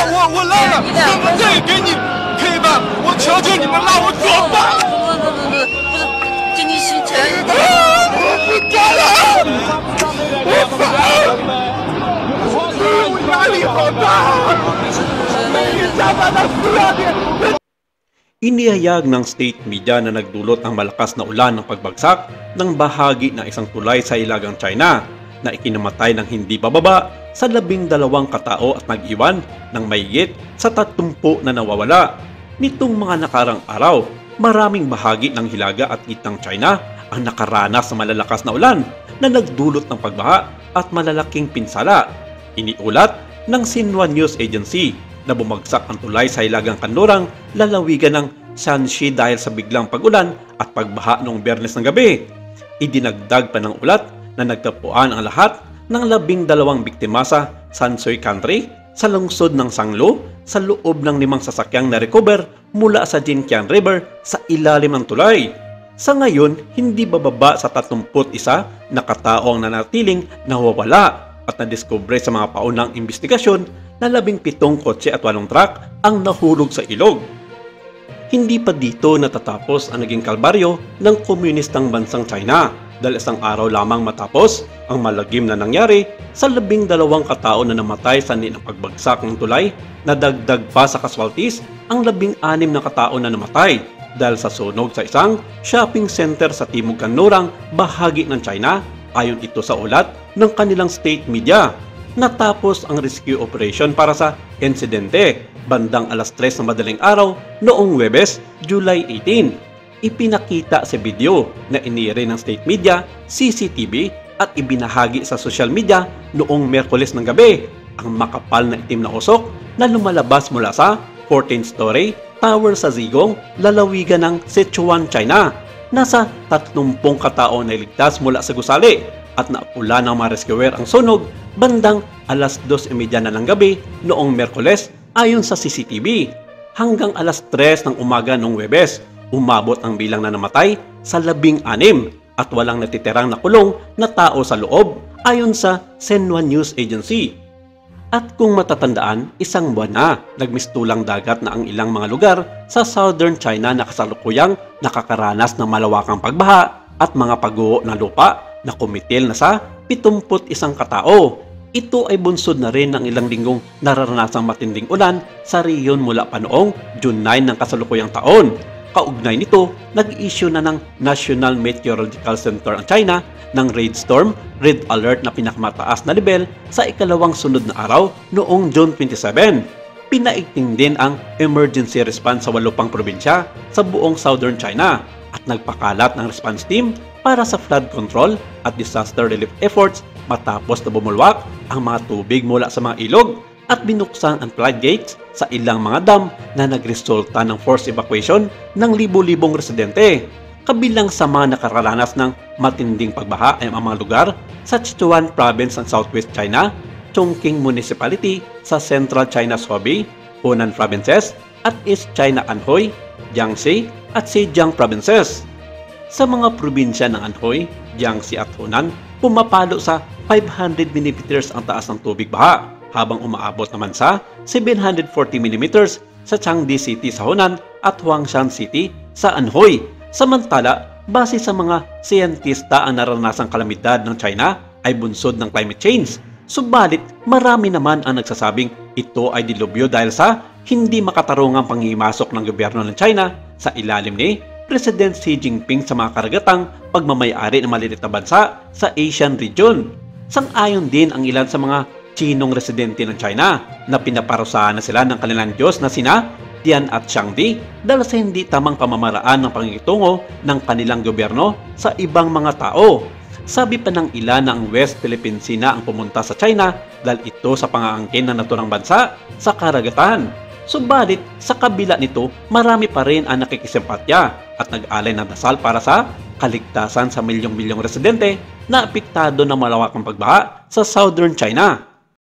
我来了，怎么再给你黑板？我求求你们让我走吧！不是，经济起来。我不干了，我烦，我压力好大，每天加班到12点。Inihayag ng state media na nagdulot ng malakas na ulan ng pagbagsak ng bahagi ng isang tulay sa Hilagang China na ikinamatay ng hindi bababa sa 12 katao at nag-iwan ng mahigit sa 30 na nawawala. Nitong mga nakarang araw, maraming bahagi ng Hilaga at Gitnang China ang nakaranas ng malalakas na ulan na nagdulot ng pagbaha at malalaking pinsala. Iniulat ng Xinhua News Agency na bumagsak ang tulay sa Hilagang Kanlurang, lalawigan ng Shanxi dahil sa biglang pag-ulan at pagbaha noong Biyernes ng gabi. Idinagdag pa ng ulat na nagtapuan ang lahat ng 12 biktima sa Sansui Country sa lungsod ng Sanglo sa loob ng 5 sasakyang na-recover mula sa Jinkiang River sa ilalim ng tulay. Sa ngayon, hindi bababa sa 31 na katao ang nanatiling nawawala at nadiskubre sa mga paunang investigasyon na 17 kotse at 8 truck ang nahulog sa ilog. Hindi pa dito natatapos ang naging kalbaryo ng komunistang bansang China dahil isang araw lamang matapos ang malagim na nangyari sa 12 katao na namatay sa ng pagbagsak ng tulay, nadagdag pa sa casualties ang 16 na katao na namatay dahil sa sunog sa isang shopping center sa Timog Kanlurang, bahagi ng China, ayon ito sa ulat ng kanilang state media. Natapos ang rescue operation para sa insidente bandang alas 3 ng madaling araw noong Huwebes, July 18. Ipinakita sa video na inire ng state media, CCTV at ibinahagi sa social media noong Miyerkules ng gabi ang makapal na itim na usok na lumalabas mula sa 14th-story tower sa Zigong, lalawigan ng Sichuan, China. Nasa 30 katao na iligtas mula sa gusali at naapula ng mga rescuer ang sunog bandang alas 2:30 na ng gabi noong Miyerkules ayon sa CCTV. Hanggang alas 3 ng umaga noong Huwebes, umabot ang bilang na namatay sa 16 at walang natitirang nakulong na tao sa loob ayon sa Xinhua News Agency. At kung matatandaan, isang buwan na nagmistulang dagat na ang ilang mga lugar sa southern China na kasalukuyang nakakaranas ng malawakang pagbaha at mga pagguho ng lupa na kumitil na sa 71 katao. Ito ay bunsod na rin ng ilang linggong nararanasang matinding ulan sa riyon mula pa noong June 9 ng kasalukuyang taon. Kaugnay nito, nag-issue na ng National Meteorological Center ang China ng rainstorm red alert na pinakamataas na level sa ikalawang sunod na araw noong June 27. Pinaigting din ang emergency response sa 8 pang probinsya sa buong southern China at nagpakalat ng response team para sa flood control at disaster relief efforts matapos na bumulwak ang mga tubig mula sa mga ilog at binuksan ang floodgates sa ilang mga dam na nagresulta ng forced evacuation ng libo-libong residente. Kabilang sa mga nakaranas ng matinding pagbaha ay ang mga lugar sa Sichuan Province ng Southwest China, Chongqing Municipality sa Central China's Hubei, Hunan Provinces at East China Anhui, Jiangxi at Zhejiang Provinces. Sa mga probinsya ng Anhui, Jiangxi at Hunan, pumapalo sa 500 mm ang taas ng tubig baha, habang umaabot naman sa 740 mm sa Changde City sa Hunan at Huangshan City sa Anhui. Samantala, base sa mga siyentista, ang naranasang kalamidad ng China ay bunsod ng climate change. Subalit, marami naman ang nagsasabing ito ay dilubyo dahil sa hindi makatarungang panghimasok ng gobyerno ng China sa ilalim ni President Xi Jinping sa mga karagatang pagmamayari ng maliliit na bansa sa Asian region. Sang-ayon din ang ilan sa mga Chinong residente ng China na pinaparusahan na sila ng kanilang Diyos na sina Tian at Shangdi dahil sa hindi tamang pamamaraan ng pangingitungo ng kanilang gobyerno sa ibang mga tao. Sabi pa ng ilan na ang West Philippine Sea na ang pumunta sa China dahil ito sa pangaangkin ng naturang bansa sa karagatan. Subalit, sa kabila nito, marami pa rin ang nakikisimpatya at nag-alay ng dasal para sa kaligtasan sa milyong-milyong residente na apektado ng malawakang pagbaha sa southern China.